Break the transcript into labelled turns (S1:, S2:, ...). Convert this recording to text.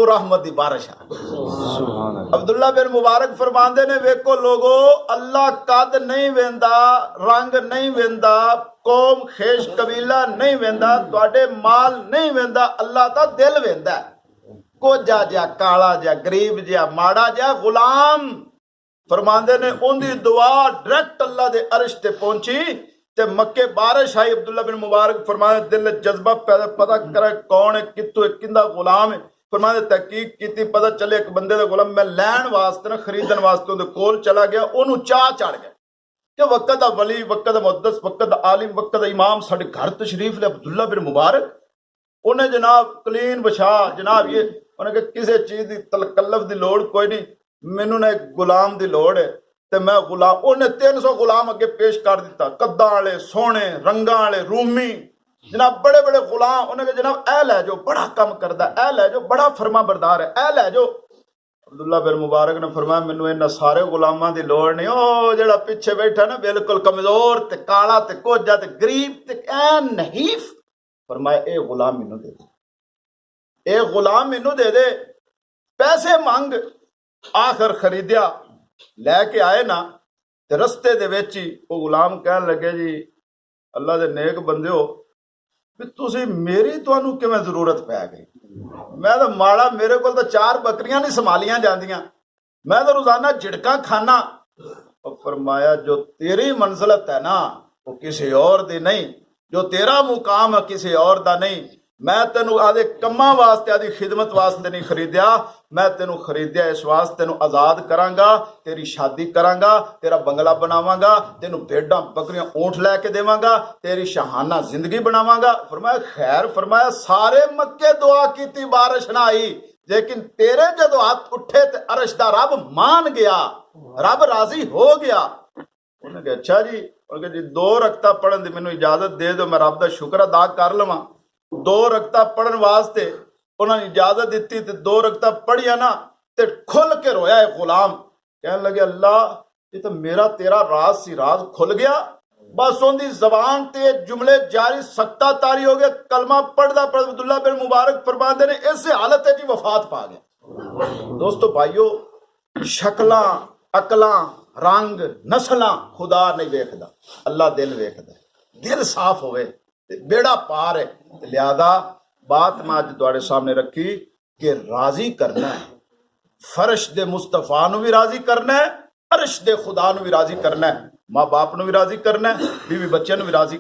S1: रहमत दी बारिश आ गई। अब्दुल्ला बिन मुबारक फरमांदे ने, वेखो लोगो, अल्लाह कद नहीं वेंदा, रंग नहीं वेंदा, कौम खेश कबीला नहीं वेंदा, तुहाडे माल नहीं वेंदा, अल्लाह दा दिल वेंदा। कोजा जिहा काला जिहा गरीब जिहा माड़ा जिहा गुलाम फरमांदे ने उनकी दुआ डायरेक्ट अल्लाह दे अर्श ते पहुंची ते मक्के बारिश आई। अब्दुल्ला बिन मुबारक फरमांदे दिल जज्बा पैदा पता करे कौन है, कित्थों किंदा गुलाम है। फरमांदे तहकीक की, पता चले एक बंदे दा गुलाम। मैं लैन वास्ते ना खरीदन वास्ते उहदे कोल चला गया, ओनू चाह चढ़ गया कि वक्त दा वली, वक्त दा मुहद्दिस, वक्त दा आलिम, वक्त दा इमाम साडे घर तशरीफ ले अब्दुल्ला बिन मुबारक। उन्हें जनाब कलीन बछा जनाब ये उन्हें किसी चीज की तकल्लफ की लोड़ कोई नहीं, मैनू ना एक गुलाम की लोड़ है ते मैं गुलाम। उन्हें 300 गुलाम अगे पेश कर दिता, कद्दां वाले, सोहने रंगां वाले, रूमी जनाब, बड़े बड़े गुलाम। उन्हें कहा जनाब ए लै जाओ, बड़ा कम करदा, ए लै जाओ, बड़ा फरमा बरदार है, ए लै जाओ। अब्दुल्ला बिन मुबारक ने फरमाया, मैनू इन्हां सारे गुलामां दी लोड़ नहीं, ओ जिहड़ा पिछे बैठा ना बिल्कुल कमजोर ते काला ते कोजा ते गरीब ते ऐन नहीफ, फरमाया ए गुलाम मैनू दे दे, ए गुलाम मैनू दे दे, पैसे मंग। आखिर खरीदिया, लैके आए ना ते रस्ते दे विच ही वो गुलाम कहन लगे, जी अल्लाह दे नेक बंदे हो, भी तुसी मेरी तुहानू किवें जरूरत पै गई? मैं तो माड़ा, मेरे को तो 4 बकरियां नहीं संभालियां जांदियां, मैं तो रोजाना झिड़कां खाना। और फरमाया जो तेरी मंजिलत है ना वो किसी और दी नहीं, जो तेरा मुकाम है किसी और दा नहीं। मैं तेनू आदे कम्मा वास्ते, आदि खिदमत वास्ते नहीं खरीदिया, मैं तेनू खरीदिया इस वास्ते तेनू आजाद करांगा, तेरी शादी करांगा, तेरा बंगला बनावांगा, तेनू भेडां बकरियां ऊंट लैके देवांगा, तेरी शहाना जिंदगी बनावांगा। फरमाया खैर, फरमाया सारे मक्के दुआ कीती, बारिश ना आई, लेकिन तेरे जदों हाथ उठे ते अरश दा रब मान गया, रब राजी हो गया। उन्हें कहा अच्छा जी, उन्हें जी 2 रकता पढ़न दी मैनू इजाजत दे दो, मैं रब दा शुक्र अदा कर लवां। 2 रकता पढ़न वास्ते उन्होंने इजाजत दी ते 2 रकता पढ़िया ना ते खुल के रोया है गुलाम। कहने लगे अल्लाह ये तो मेरा तेरा राज सी, राज खुल गया। बस उनकी जबान ते जुमले जारी, सकता तारी हो गया, कलमा पढ़दा पढ़दा अब्दुल्ला बिन मुबारक फरमांदे ने इस हालत है जी वफात पा गया। दोस्तों भाइयों, शक्लां अकलां रंग नस्लां खुदा नहीं वेखदा, अल्लाह दिल वेखदा। दिल साफ होवे बेड़ा पार है। लिहाजा बात मैं अज तुहाडे सामने रखी कि राजी करना है, फर्श दे मुस्तफा नू भी राजी करना है, अर्श दे खुदा नू भी राजी करना है, माँ बाप नू भी राजी करना है, बीवी बच्चों नू भी राजी